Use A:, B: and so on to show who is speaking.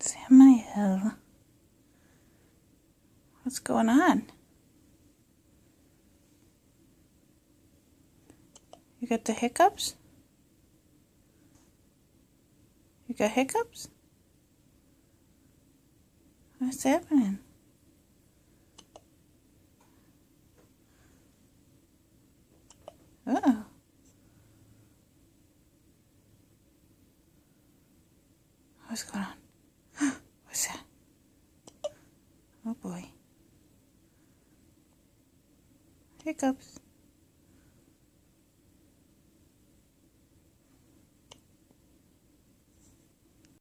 A: Samuel, what's going on? You got the hiccups? You got hiccups? What's happening? Uh-oh. What's going on? What's that? Oh boy. Hiccups.